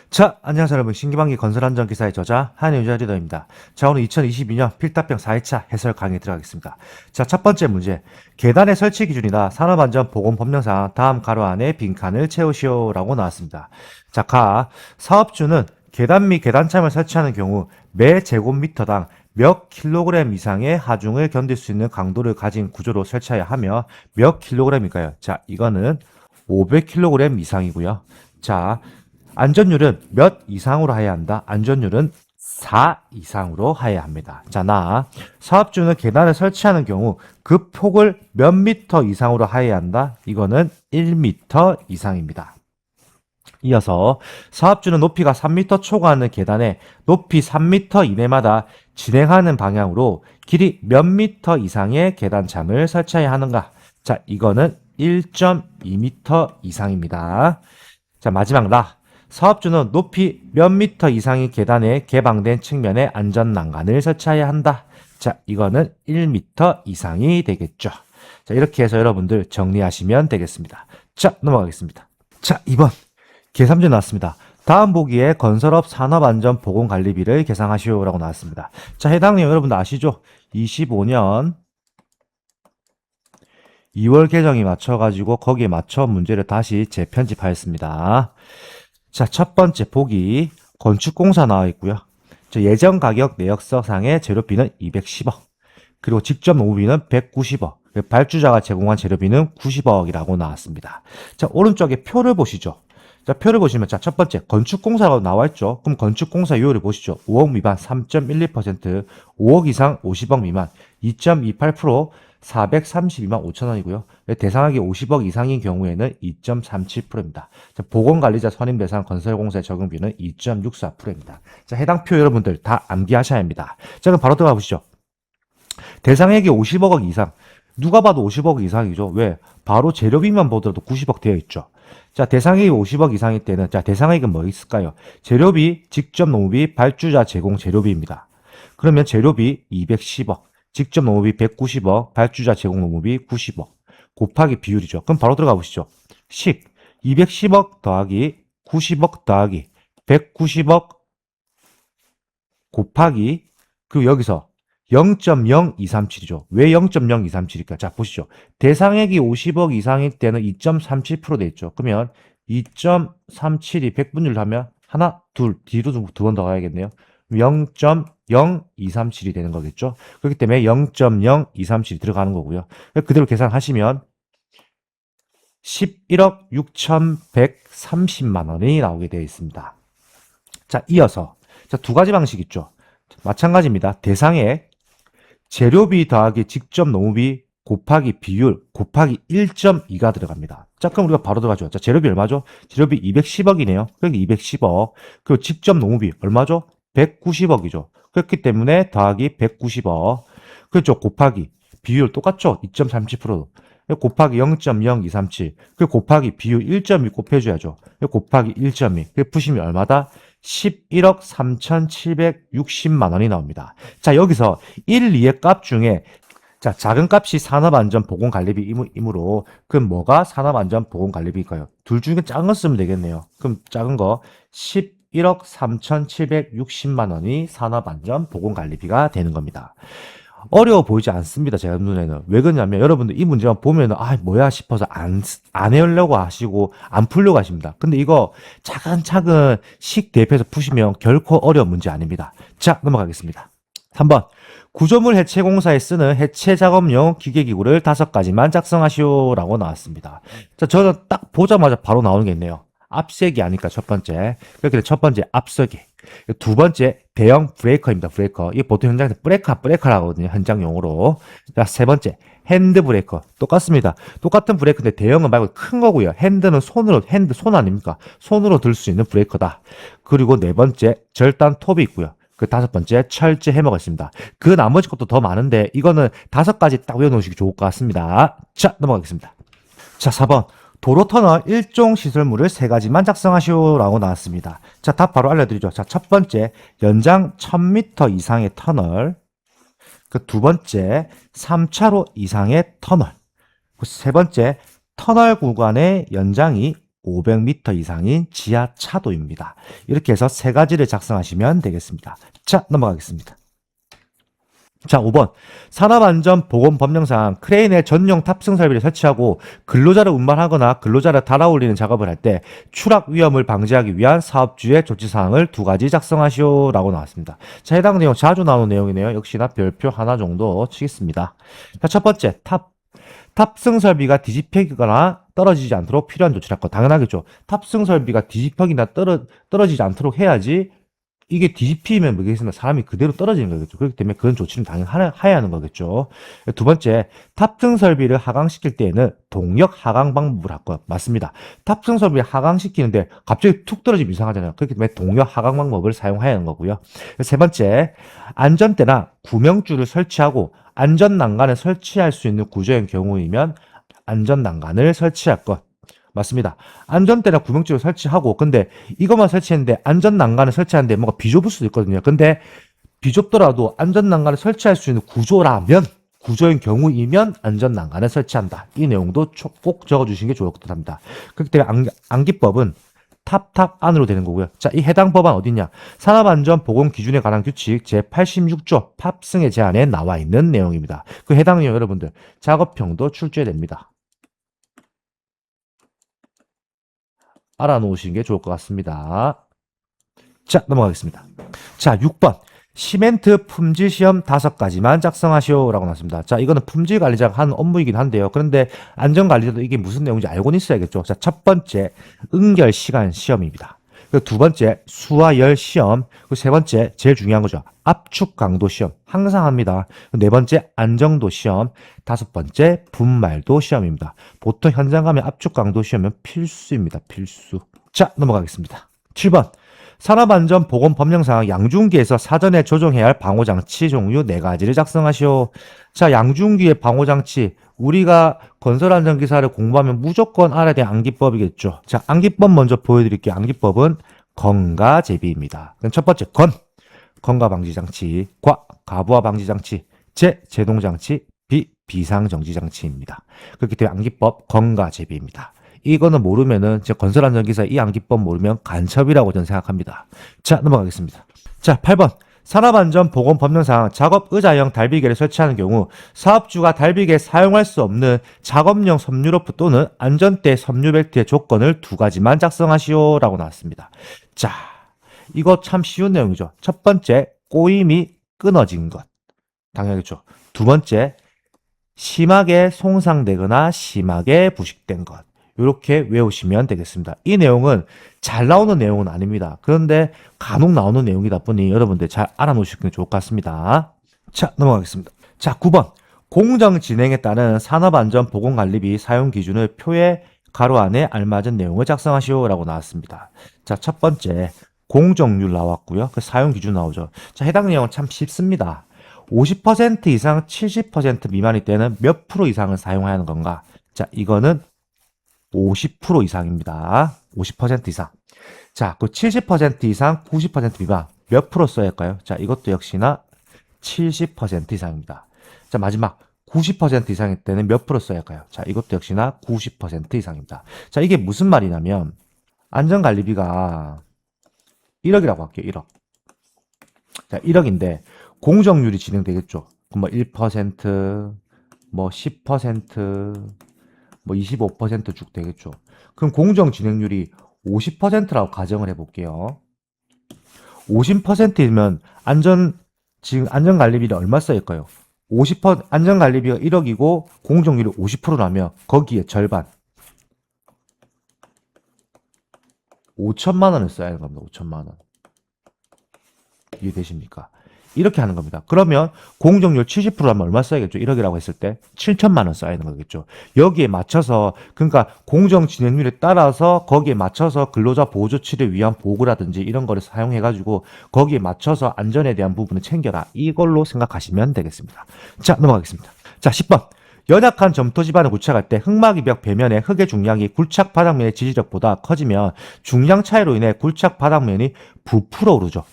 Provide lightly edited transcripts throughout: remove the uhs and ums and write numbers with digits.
자, 안녕하세요 여러분. 신기방기 건설안전기사의 저자 한유자 리더입니다. 자, 오늘 2022년 필답병 4회차 해설 강의 들어가겠습니다. 자, 첫 번째 문제. 계단의 설치 기준이다. 산업안전보건법령상 다음 가로 안에 빈칸을 채우시오라고 나왔습니다. 자, 사업주는 계단 및 계단참을 설치하는 경우 매 제곱미터당 몇 킬로그램 이상의 하중을 견딜 수 있는 강도를 가진 구조로 설치해야 하며 몇 킬로그램일까요? 자, 이거는 500kg 이상이고요. 자, 안전율은 몇 이상으로 해야 한다? 안전율은 4 이상으로 해야 합니다. 자, 사업주는 계단을 설치하는 경우 그 폭을 몇 미터 이상으로 해야 한다? 이거는 1미터 이상입니다. 이어서 사업주는 높이가 3미터 초과하는 계단에 높이 3미터 이내마다 진행하는 방향으로 길이 몇 미터 이상의 계단참을 설치해야 하는가? 자, 이거는 1.2미터 이상입니다. 자, 마지막 사업주는 높이 몇 미터 이상의 계단에 개방된 측면에 안전난간을 설치해야 한다. 자, 이거는 1미터 이상이 되겠죠. 자, 이렇게 해서 여러분들 정리하시면 되겠습니다. 자, 넘어가겠습니다. 자, 2번 계산문제 나왔습니다. 다음 보기에 건설업 산업안전보건관리비를 계상하시오라고 나왔습니다. 자, 해당 내용 여러분들 아시죠? 25년 2월 개정이 맞춰가지고 거기에 맞춰 문제를 다시 재편집하였습니다. 자, 첫 번째 보기 건축공사 나와 있고요. 예정 가격 내역서상의 재료비는 210억, 그리고 직접 노무비는 190억, 발주자가 제공한 재료비는 90억이라고 나왔습니다. 자, 오른쪽에 표를 보시죠. 자, 표를 보시면 자, 첫 번째 건축공사가 나와 있죠. 그럼 건축공사 요율을 보시죠. 5억 미만 3.12%, 5억 이상 50억 미만 2.28%, 432만 5천 원이고요. 대상하기 50억 이상인 경우에는 2.37%입니다. 자, 보건관리자 선임 대상 건설공사의 적용비는 2.64%입니다. 자, 해당 표 여러분들 다 암기하셔야 합니다. 자, 그럼 바로 들어가 보시죠. 대상액이 50억 이상. 누가 봐도 50억 이상이죠. 왜? 바로 재료비만 보더라도 90억 되어 있죠. 자, 대상액이 50억 이상일 때는 자, 대상액은 뭐 있을까요? 재료비, 직접 노무비, 발주자 제공 재료비입니다. 그러면 재료비 210억, 직접 노무비 190억, 발주자 제공 노무비 90억 곱하기 비율이죠. 그럼 바로 들어가 보시죠. 210억 더하기 90억 더하기 190억 곱하기 그리고 여기서 0.0237이죠. 왜 0.0237일까? 자, 보시죠. 대상액이 50억 이상일 때는 2.37% 돼 있죠. 그러면 2.37이 100분율로 하면 하나, 둘, 뒤로 두 번 더 가야겠네요. 0.0237이 되는 거겠죠. 그렇기 때문에 0.0237이 들어가는 거고요. 그대로 계산하시면 11억 6,130만 원이 나오게 되어 있습니다. 자, 이어서 자, 두 가지 방식 있죠. 마찬가지입니다. 대상액 재료비 더하기 직접 노무비 곱하기 비율 곱하기 1.2가 들어갑니다. 자, 그럼 우리가 바로 들어가죠. 자, 재료비 얼마죠? 재료비 210억이네요. 여기 210억. 그리고 직접 노무비 얼마죠? 190억이죠. 그렇기 때문에 더하기 190억. 그렇죠. 곱하기 비율 똑같죠? 2.37%. 곱하기 0.0237. 그 곱하기 비율 1.2 곱해줘야죠. 곱하기 1.2. 그 푸시면 얼마다? 11억 3,760만 원이 나옵니다. 자, 여기서 1, 2의 값 중에 자, 작은 값이 산업안전보건관리비이므로 그럼 뭐가 산업안전보건관리비일까요? 둘 중에 작은 거 쓰면 되겠네요. 그럼 작은 거 11억 3,760만 원이 산업안전보건관리비가 되는 겁니다. 어려워 보이지 않습니다. 제 눈에는. 왜 그러냐면 여러분들 이 문제만 보면 뭐야 싶어서 안 해려고 하시고 안 풀려고 하십니다. 근데 이거 차근차근 식 대입해서 푸시면 결코 어려운 문제 아닙니다. 자, 넘어가겠습니다. 3번 구조물 해체 공사에 쓰는 해체 작업용 기계기구를 5가지만 작성하시오라고 나왔습니다. 자, 저는 딱 보자마자 바로 나오는 게 있네요. 앞세기 아니까 첫 번째. 그렇게 첫 번째 앞서기. 두 번째 대형 브레이커입니다. 브레이커. 이게 보통 현장에서 브레이커라고 하거든요. 현장 용어로. 자, 세 번째 핸드 브레이커. 똑같습니다. 똑같은 브레이커인데 대형은 말고 큰 거고요. 핸드는 손 아닙니까? 손으로 들 수 있는 브레이커다. 그리고 네 번째 절단 톱이 있고요. 그 다섯 번째 철제 해머가 있습니다. 그 나머지 것도 더 많은데 이거는 5가지 딱 외워놓으시기 좋을 것 같습니다. 자, 넘어가겠습니다. 자, 4번 도로터널 1종 시설물을 3가지만 작성하시오라고 나왔습니다. 자, 답 바로 알려드리죠. 자, 첫 번째 연장 1000m 이상의 터널, 그 두 번째 3차로 이상의 터널, 그 세 번째 터널 구간의 연장이 500m 이상인 지하차도입니다. 이렇게 해서 세 가지를 작성하시면 되겠습니다. 자, 넘어가겠습니다. 자, 5번. 산업안전보건법령상 크레인의 전용 탑승 설비를 설치하고 근로자를 운반하거나 근로자를 달아올리는 작업을 할 때 추락 위험을 방지하기 위한 사업주의 조치사항을 두 가지 작성하시오 라고 나왔습니다. 자, 해당 내용 자주 나오는 내용이네요. 역시나 별표 하나 정도 치겠습니다. 자, 첫 번째, 탑승 설비가 뒤집히거나 떨어지지 않도록 필요한 조치랄 거 당연하겠죠. 탑승 설비가 뒤집히거나 떨어지지 않도록 해야지 이게 뒤집히면 뭐겠습니까? 사람이 그대로 떨어지는 거겠죠. 그렇기 때문에 그런 조치는 당연히 해야 하는 거겠죠. 두 번째, 탑승 설비를 하강시킬 때에는 동력 하강 방법을 할 것 맞습니다. 탑승 설비를 하강시키는데 갑자기 툭 떨어지면 이상하잖아요. 그렇기 때문에 동력 하강 방법을 사용해야 하는 거고요. 세 번째, 안전대나 구명줄을 설치하고 안전난간을 설치할 수 있는 구조의 경우이면 안전난간을 설치할 것. 맞습니다. 안전대나 구명줄을 설치하고 근데 이것만 설치했는데 안전난간을 설치하는데 뭔가 비좁을 수도 있거든요. 근데 비좁더라도 안전난간을 설치할 수 있는 구조인 경우이면 안전난간을 설치한다. 이 내용도 꼭 적어주시는 게 좋을 것 같습니다. 그렇기 때문에 암기법은 탑 안으로 되는 거고요. 자, 이 해당 법안 어디냐? 산업안전보건기준에 관한 규칙 제86조 탑승의 제한에 나와 있는 내용입니다. 그 해당 내용 여러분들 작업형도 출제됩니다. 알아놓으시는 게 좋을 것 같습니다. 자, 넘어가겠습니다. 자, 6번. 시멘트 품질 시험 5가지만 작성하시오 라고 나왔습니다. 자, 이거는 품질 관리자가 하는 업무이긴 한데요. 그런데 안전관리자도 이게 무슨 내용인지 알고는 있어야겠죠. 자, 첫 번째, 응결 시간 시험입니다. 두 번째, 수와 열 시험. 세 번째, 제일 중요한 거죠. 압축 강도 시험. 항상 합니다. 네 번째, 안정도 시험. 다섯 번째, 분말도 시험입니다. 보통 현장 가면 압축 강도 시험은 필수입니다. 필수. 자, 넘어가겠습니다. 7번. 산업안전보건법령상 양중기에서 사전에 조정해야 할 방호장치 종류 4가지를 작성하시오. 자, 양중기의 방호장치. 우리가 건설안전기사를 공부하면 무조건 알아야 될 암기법이겠죠. 자, 암기법 먼저 보여드릴게요. 암기법은 건과 제비입니다. 그럼 첫 번째, 건과 방지장치, 가부하 방지장치, 제동장치, 비상정지장치입니다. 그렇기 때문에 암기법 건과 제비입니다. 이거는 모르면은 건설안전기사 이 암기법 모르면 간첩이라고 저는 생각합니다. 자, 넘어가겠습니다. 자, 8번. 산업안전보건법령상 작업의자형 달비계를 설치하는 경우 사업주가 달비계에 사용할 수 없는 작업용 섬유로프 또는 안전대 섬유벨트의 조건을 2가지만 작성하시오 라고 나왔습니다. 자, 이거 참 쉬운 내용이죠. 첫 번째, 꼬임이 끊어진 것. 당연하겠죠. 두 번째, 심하게 손상되거나 심하게 부식된 것. 이렇게 외우시면 되겠습니다. 이 내용은 잘 나오는 내용은 아닙니다. 그런데 간혹 나오는 내용이다 보니 여러분들 잘 알아놓으시는 게 좋을 것 같습니다. 자, 넘어가겠습니다. 자, 9번. 공정 진행에 따른 산업안전보건관리비 사용 기준을 표에 가로 안에 알맞은 내용을 작성하시오 라고 나왔습니다. 자, 첫 번째, 공정률 나왔고요. 그 사용 기준 나오죠. 자, 해당 내용은 참 쉽습니다. 50% 이상 70% 미만일 때는 몇 프로 이상을 사용해야 하는 건가? 자, 이거는 50% 이상입니다. 50% 이상. 자, 그 70% 이상, 90% 미만 몇 프로 써야 할까요? 자, 이것도 역시나 70% 이상입니다. 자, 마지막 90% 이상일 때는 몇 프로 써야 할까요? 자, 이것도 역시나 90% 이상입니다. 자, 이게 무슨 말이냐면 안전관리비가 1억이라고 할게요. 1억. 자, 1억인데 공정률이 진행되겠죠. 그럼 뭐 1%, 뭐 10%, 뭐 25%쭉 되겠죠. 그럼 공정 진행률이 50%라고 가정을 해볼게요. 50%이면 지금 안전관리비를 얼마 써일까요? 50% 안전관리비가 1억이고 공정률이 50%라면 거기에 절반 5천만 원을 써야 하는 겁니다. 5천만 원. 이해되십니까? 이렇게 하는 겁니다. 그러면 공정률 70%라면 얼마 써야겠죠? 1억이라고 했을 때 7천만 원 써야 하는 거겠죠. 여기에 맞춰서 그러니까 공정 진행률에 따라서 거기에 맞춰서 근로자 보호 조치를 위한 보호구라든지 이런 거를 사용해 가지고 거기에 맞춰서 안전에 대한 부분을 챙겨라. 이걸로 생각하시면 되겠습니다. 자, 넘어가겠습니다. 자, 10번. 연약한 점토 지반을 구착할 때 흙막이 벽 배면의 흙의 중량이 굴착 바닥면의 지지력보다 커지면 중량 차이로 인해 굴착 바닥면이 부풀어 오르죠.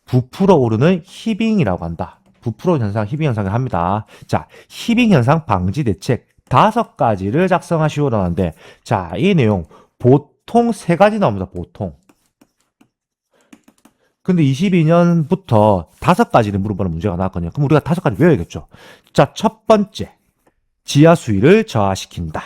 부풀어 오르는 히빙이라고 한다. 부풀어 현상, 히빙 현상을 합니다. 자, 히빙 현상 방지 대책 5가지를 작성하시오라는데, 자, 이 내용 보통 세 가지 나옵니다. 보통. 근데 22년부터 5가지를 물어보는 문제가 나왔거든요. 그럼 우리가 5가지 외워야겠죠. 자, 첫 번째, 지하 수위를 저하시킨다.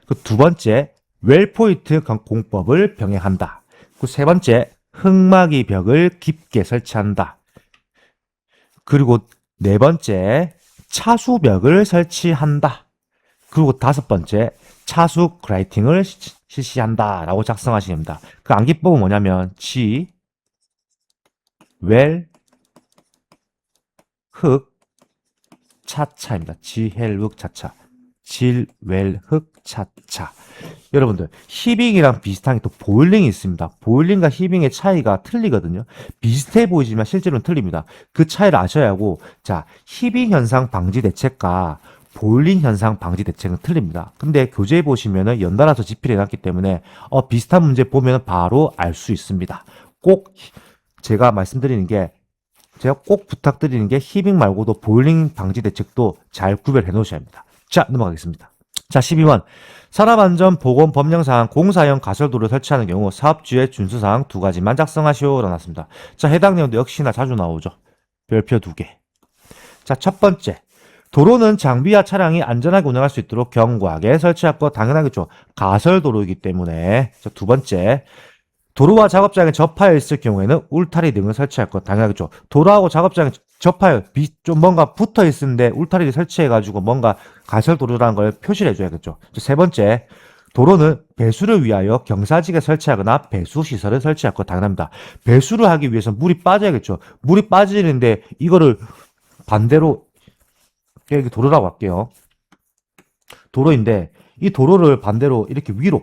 그 두 번째, 웰포인트 공법을 병행한다. 그 세 번째, 흙막이 벽을 깊게 설치한다. 그리고 네 번째, 차수벽을 설치한다. 그리고 다섯 번째, 차수 그라이팅을 실시한다. 라고 작성하시면 됩니다. 그 암기법은 뭐냐면, 웰, 흙, 차차입니다. 지헬, 흙, 차차. 질, 웰, 흙, 차차. 여러분들, 히빙이랑 비슷한 게 또 보일링이 있습니다. 보일링과 히빙의 차이가 틀리거든요. 비슷해 보이지만 실제로는 틀립니다. 그 차이를 아셔야 하고, 자, 히빙 현상 방지 대책과 보일링 현상 방지 대책은 틀립니다. 근데 교재에 보시면은 연달아서 집필해 놨기 때문에, 비슷한 문제 보면 바로 알 수 있습니다. 꼭, 제가 말씀드리는 게, 제가 꼭 부탁드리는 게 히빙 말고도 보일링 방지 대책도 잘 구별해 놓으셔야 합니다. 자, 넘어가겠습니다. 자, 12번. 산업안전보건법령상 공사형 가설도를 설치하는 경우 사업주의 준수사항 2가지만 작성하시오라고 나왔습니다. 자, 해당 내용도 역시나 자주 나오죠. 별표 2개. 자, 첫 번째. 도로는 장비와 차량이 안전하게 운행할 수 있도록 견고하게 설치할 것 당연하겠죠. 가설도로이기 때문에. 자, 두 번째. 도로와 작업장에 접하여 있을 경우에는 울타리 등을 설치할 것 당연하겠죠. 도로하고 작업장에 접하여 좀 뭔가 붙어 있는데 울타리를 설치해가지고 뭔가 가설도로라는 걸 표시를 해줘야겠죠. 세 번째, 도로는 배수를 위하여 경사지게 설치하거나 배수시설을 설치할 것 당연합니다. 배수를 하기 위해서 물이 빠져야겠죠. 물이 빠지는데 이거를 반대로, 여기 도로라고 할게요. 도로인데 이 도로를 반대로 이렇게 위로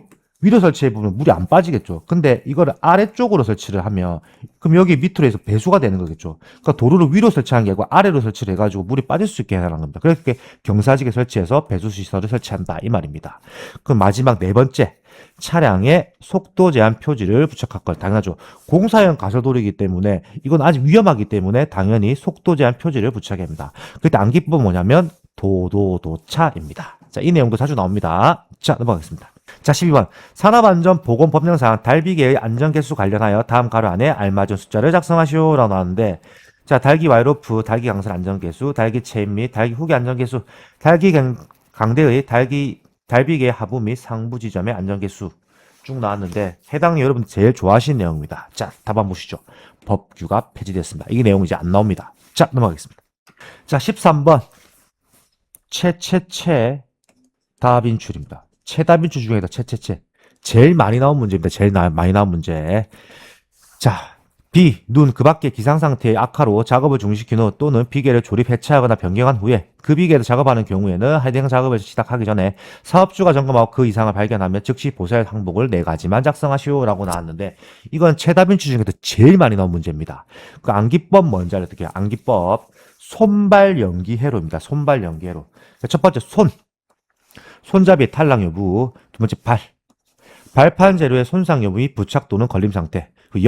설치해보면 물이 안 빠지겠죠. 근데 이거를 아래쪽으로 설치를 하면 그럼 여기 밑으로 해서 배수가 되는 거겠죠. 그러니까 도로를 위로 설치한 게 아니고 아래로 설치를 해가지고 물이 빠질 수 있게 해라는 겁니다. 그렇게 경사지게 설치해서 배수시설을 설치한다 이 말입니다. 그럼 마지막 네 번째, 차량에 속도 제한 표지를 부착할 것 당연하죠. 공사형 가설도로이기 때문에 이건 아직 위험하기 때문에 당연히 속도 제한 표지를 부착해야 합니다. 그때 암기법은 뭐냐면 도도도차입니다. 자, 이 내용도 자주 나옵니다. 자, 넘어가겠습니다. 자, 12번. 산업안전보건법령상 달비계의 안전개수 관련하여 다음 가로 안에 알맞은 숫자를 작성하시오 라고 나왔는데, 자, 달기 와이로프, 달기 강설 안전개수, 달기 체인 및 달기 후기 안전개수, 달기 강대의 달비계의 하부 및 상부 지점의 안전개수 쭉 나왔는데 해당 여러분 제일 좋아하시는 내용입니다. 자, 답 한번 보시죠. 법규가 폐지됐습니다. 이게 내용이 이제 안 나옵니다. 자, 넘어가겠습니다. 자, 13번. 다빈출입니다. 최다빈출 중에서 제일 많이 나온 문제입니다. 제일 많이 나온 문제. 자, 비, 눈, 그 밖의 기상상태의 악화로 작업을 중지시킨 후 또는 비계를 조립 해체하거나 변경한 후에 그 비계를 작업하는 경우에는 해당 작업을 시작하기 전에 사업주가 점검하고 그 이상을 발견하면 즉시 보살 항목을 4가지만 작성하시오 라고 나왔는데 이건 최다빈출 중에서 제일 많이 나온 문제입니다. 그 암기법 뭔지 알려드릴게요. 암기법 손발연기회로입니다. 손발연기회로. 첫 번째 손잡이 탈락 여부. 두 번째 발판 재료의 손상 여부 및 부착 또는 걸림 상태. 그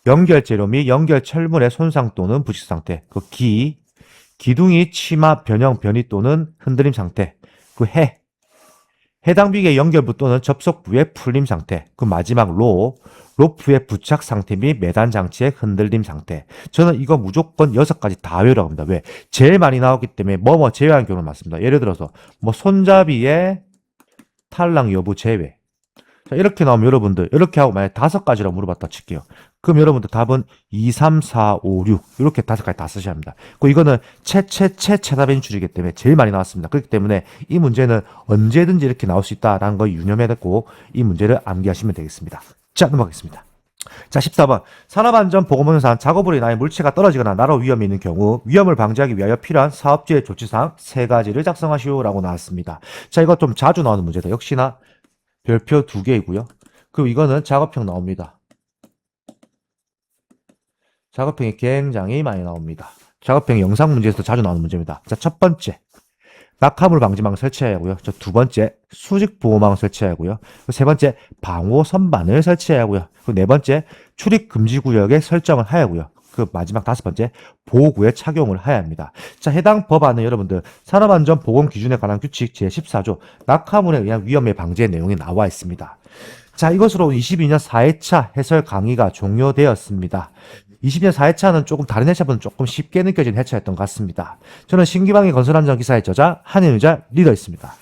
연결 재료 및 연결 철물의 손상 또는 부식 상태. 그 기둥이 치마 변형 변이 또는 흔들림 상태. 그 해당 비계 연결부 또는 접속부의 풀림 상태. 그 마지막 로프의 부착 상태 및 매단 장치의 흔들림 상태. 저는 이거 무조건 6가지 다 외우라고 합니다. 왜? 제일 많이 나오기 때문에 뭐뭐 제외한 경우는 많습니다. 예를 들어서 뭐 손잡이의 탈락 여부 제외. 자, 이렇게 나오면 여러분들 이렇게 하고 만약에 5가지라고 물어봤다 칠게요. 그럼 여러분들 답은 2, 3, 4, 5, 6 이렇게 5가지 다 쓰셔야 합니다. 이거는 최다빈출이기 때문에 제일 많이 나왔습니다. 그렇기 때문에 이 문제는 언제든지 이렇게 나올 수 있다라는 걸 유념해 두고 이 문제를 암기하시면 되겠습니다. 자, 넘어가겠습니다. 자, 14번. 산업안전보건법령상 작업으로 인하여 물체가 떨어지거나 나로 위험이 있는 경우 위험을 방지하기 위하여 필요한 사업주의 조치사항 3가지를 작성하시오 라고 나왔습니다. 자, 이거 좀 자주 나오는 문제다. 역시나 별표 2개이고요. 그리고 이거는 작업형 나옵니다. 작업형이 굉장히 많이 나옵니다. 작업형 영상 문제에서 자주 나오는 문제입니다. 자, 첫 번째. 낙하물 방지망 설치해야 하고요. 두 번째, 수직 보호망 설치해야 하고요. 세 번째, 방호 선반을 설치해야 하고요. 네 번째, 출입 금지 구역의 설정을 해야 하고요. 그 마지막 5번째, 보호구에 착용을 해야 합니다. 자, 해당 법안은 여러분들 산업안전보건기준에 관한 규칙 제14조 낙하물에 의한 위험의 방지의 내용이 나와 있습니다. 자, 이것으로 22년 4회차 해설 강의가 종료되었습니다. 20년 4회차는 조금 다른 회차보다는 조금 쉽게 느껴진 회차였던 것 같습니다. 저는 신기방의 건설함정 기사의 저자 한현유자 리더였습니다.